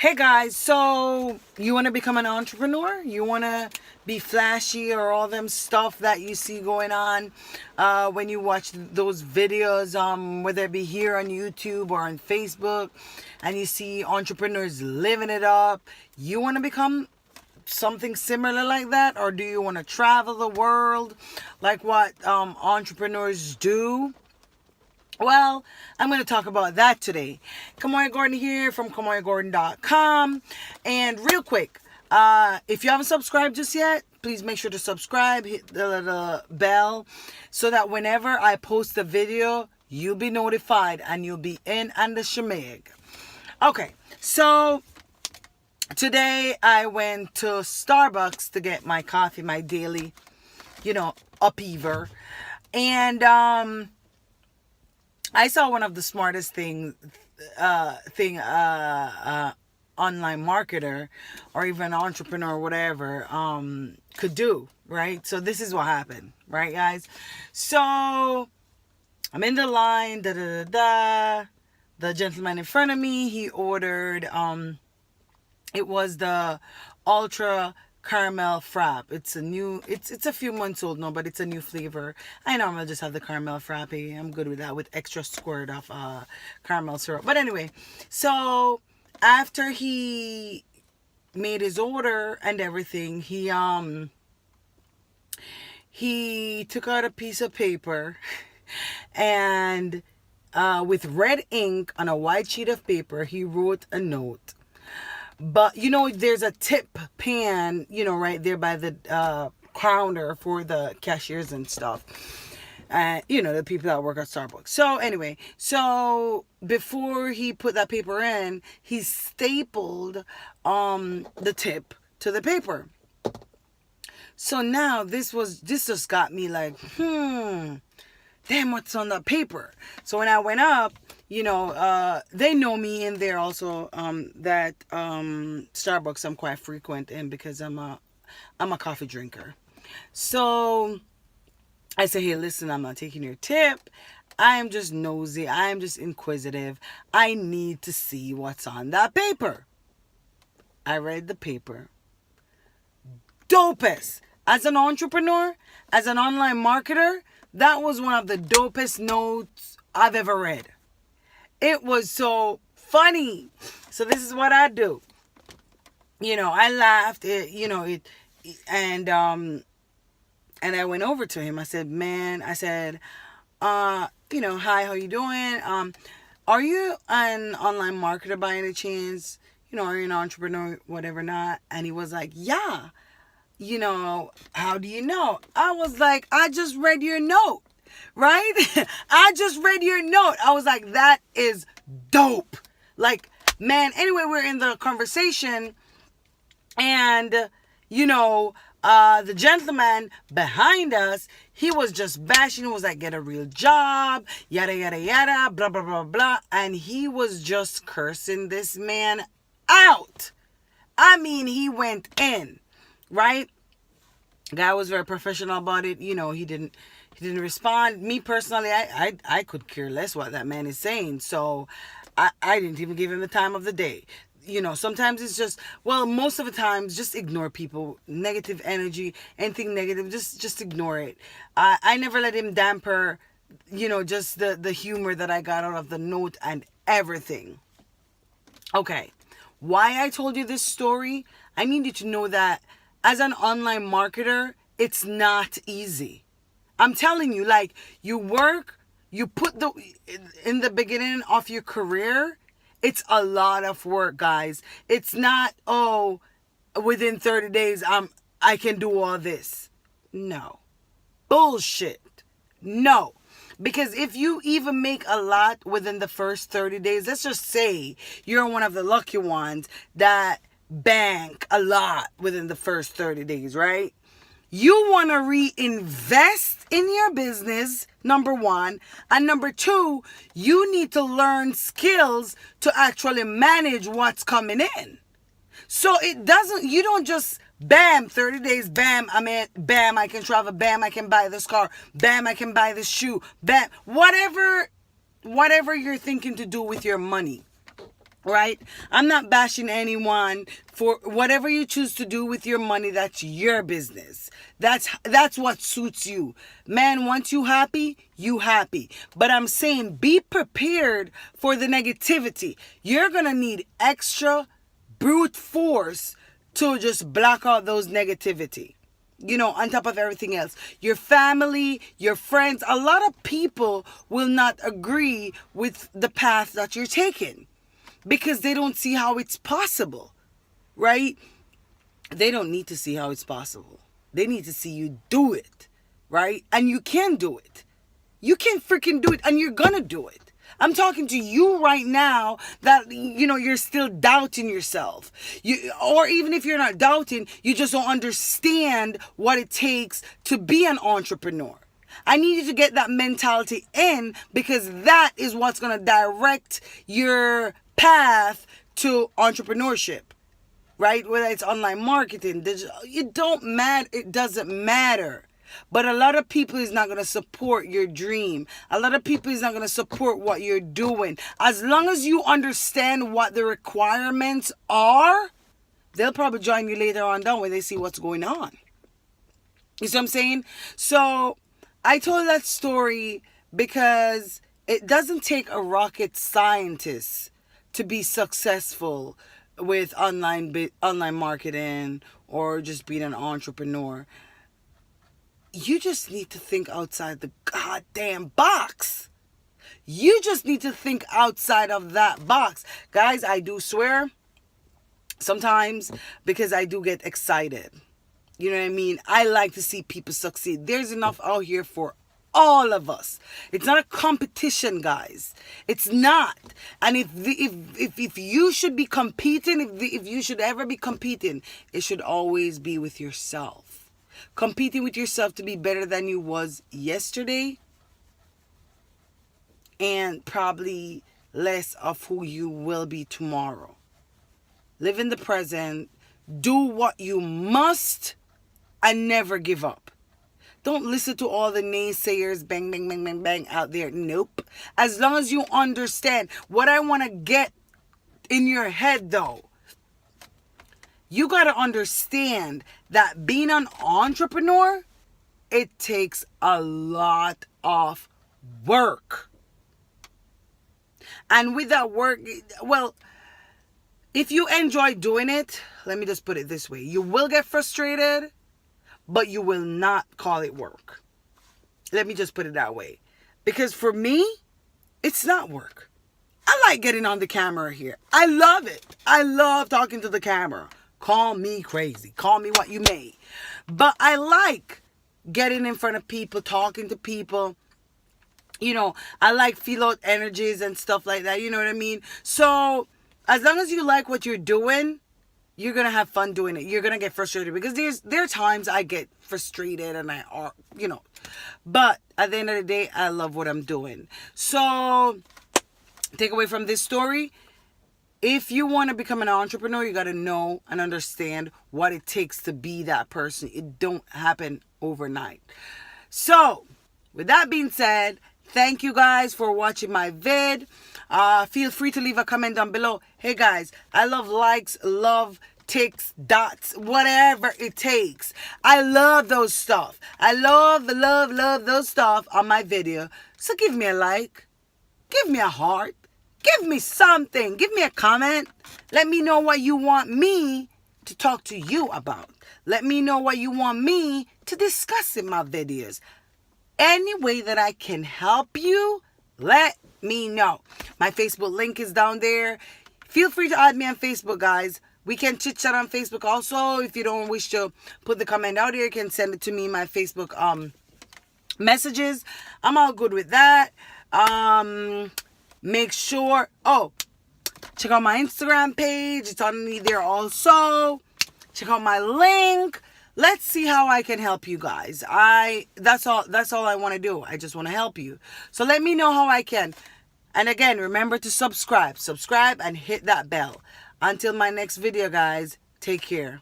Hey guys, so you want to become an entrepreneur? You want to be flashy or all them stuff that you see going on when you watch those videos, whether it be here on YouTube or on Facebook, and you see entrepreneurs living it up. You want to become something similar like that, or do you want to travel the world like what entrepreneurs do? Well, I'm going to talk about that today. Khamoya Gordon here from KhamoyaGordon.com. And real quick, if you haven't subscribed just yet, please make sure to subscribe, hit the bell, so that whenever I post a video, you'll be notified and you'll be in on the shemig. Okay, so today I went to Starbucks to get my coffee, my daily, upheaver. And I saw one of the smartest online marketer or even entrepreneur, whatever, could do, right? So this is what happened, right, guys? So I'm in the line, The gentleman in front of me, he ordered, it was the ultra caramel frap. It's a few months old now, but it's a new flavor. I normally just have the caramel frappe. I'm good with that, with extra squirt of caramel syrup. But anyway, so after he made his order and everything, he took out a piece of paper and with red ink on a white sheet of paper, he wrote a note. But, there's a tip pan, right there by the counter for the cashiers and stuff. The people that work at Starbucks. So, anyway, before he put that paper in, he stapled the tip to the paper. So now this just got me like, damn, what's on the paper? So when I went up, they know me in there also, that Starbucks I'm quite frequent in because I'm a coffee drinker. So I say, hey, listen, I'm not taking your tip. I am just nosy. I am just inquisitive. I need to see what's on that paper. I read the paper. Dopest. As an entrepreneur, as an online marketer, that was one of the dopest notes I've ever read. It was so funny. So this is what I do. I laughed. And I went over to him. I said, hi, how you doing? Are you an online marketer by any chance? Are you an entrepreneur, whatever not? And he was like, yeah. How do you know? I was like, I just read your note. Right? I just read your note. I was like, that is dope. Like, man, anyway, we're in the conversation and, the gentleman behind us, he was just bashing. He was like, get a real job, yada, yada, yada, blah, blah, blah, blah. And he was just cursing this man out. I mean, he went in, right? Guy was very professional about it. He didn't respond. Me personally, I could care less what that man is saying. So I didn't even give him the time of the day. Sometimes it's just, most of the times, just ignore people. Negative energy, anything negative, just ignore it. I never let him damper, just the humor that I got out of the note and everything. Okay. Why I told you this story? I need you to know that as an online marketer, it's not easy. I'm telling you, like, you work, you put in the beginning of your career, it's a lot of work, guys. It's not, within 30 days, I can do all this. No. Bullshit. No. Because if you even make a lot within the first 30 days, let's just say you're one of the lucky ones that bank a lot within the first 30 days, right? You want to reinvest in your business, number one. And number two, you need to learn skills to actually manage what's coming in. So you don't just, bam, 30 days, bam, bam, I can travel, bam, I can buy this car, bam, I can buy this shoe, bam, whatever you're thinking to do with your money. right? I'm not bashing anyone for whatever you choose to do with your money. That's your business. That's what suits you. Man, once you happy, you happy. But I'm saying be prepared for the negativity. You're going to need extra brute force to just block out those negativity. You know, on top of everything else, your family, your friends, a lot of people will not agree with the path that you're taking, because they don't see how it's possible, right? They don't need to see how it's possible. They need to see you do it, right? And you can do it. You can freaking do it, and you're gonna do it. I'm talking to you right now that, you know, you're still doubting yourself. Or even if you're not doubting, you just don't understand what it takes to be an entrepreneur. I need you to get that mentality in, because that is what's going to direct your path to entrepreneurship, right? Whether it's online marketing, digital, it doesn't matter. But a lot of people is not going to support your dream. A lot of people is not going to support what you're doing. As long as you understand what the requirements are, they'll probably join you later on down when they see what's going on. You see what I'm saying? So I told that story because it doesn't take a rocket scientist to be successful with online marketing or just being an entrepreneur. You just need to think outside the goddamn box. You just need to think outside of that box. Guys, I do swear sometimes, because I do get excited. You know what I mean? I like to see people succeed. There's enough out here for all of us. It's not a competition, guys. It's not. And if you should be competing, if you should ever be competing, it should always be with yourself. Competing with yourself to be better than you was yesterday, and probably less of who you will be tomorrow. Live in the present. Do what you must, and never give up. Don't listen to all the naysayers, bang, bang, bang, bang, bang out there. Nope. As long as you understand what I want to get in your head, though, you got to understand that being an entrepreneur, it takes a lot of work. And with that work, well, if you enjoy doing it, let me just put it this way. You will get frustrated, but you will not call it work. Let me just put it that way. Because for me, it's not work. I like getting on the camera here. I love it. I love talking to the camera. Call me crazy. Call me what you may. But I like getting in front of people, talking to people. You know, I like feel out energies and stuff like that. You know what I mean? So as long as you like what you're doing, you're going to have fun doing it. You're going to get frustrated, because there are times I get frustrated and but at the end of the day, I love what I'm doing. So take away from this story, if you want to become an entrepreneur, you got to know and understand what it takes to be that person. It don't happen overnight. So with that being said, thank you guys for watching my vid. Feel free to leave a comment down below. Hey guys, I love likes, love ticks, dots, whatever it takes. I love those stuff. I love those stuff on my video. So give me a like, give me a heart, give me something, give me a comment. Let me know what you want me to talk to you about. Let me know what you want me to discuss in my videos. Any way that I can help you, let me know. My Facebook link is down there. Feel free to add me on Facebook, guys. We can chit chat on Facebook also. If you don't wish to put the comment out here, you can send it to me in my Facebook messages. I'm all good with that. Make sure, check out my Instagram page. It's on me there also. Check out my link. Let's see how I can help you guys. That's all I want to do. I just want to help you. So let me know how I can. And again, remember to subscribe and hit that bell. Until my next video, guys, take care.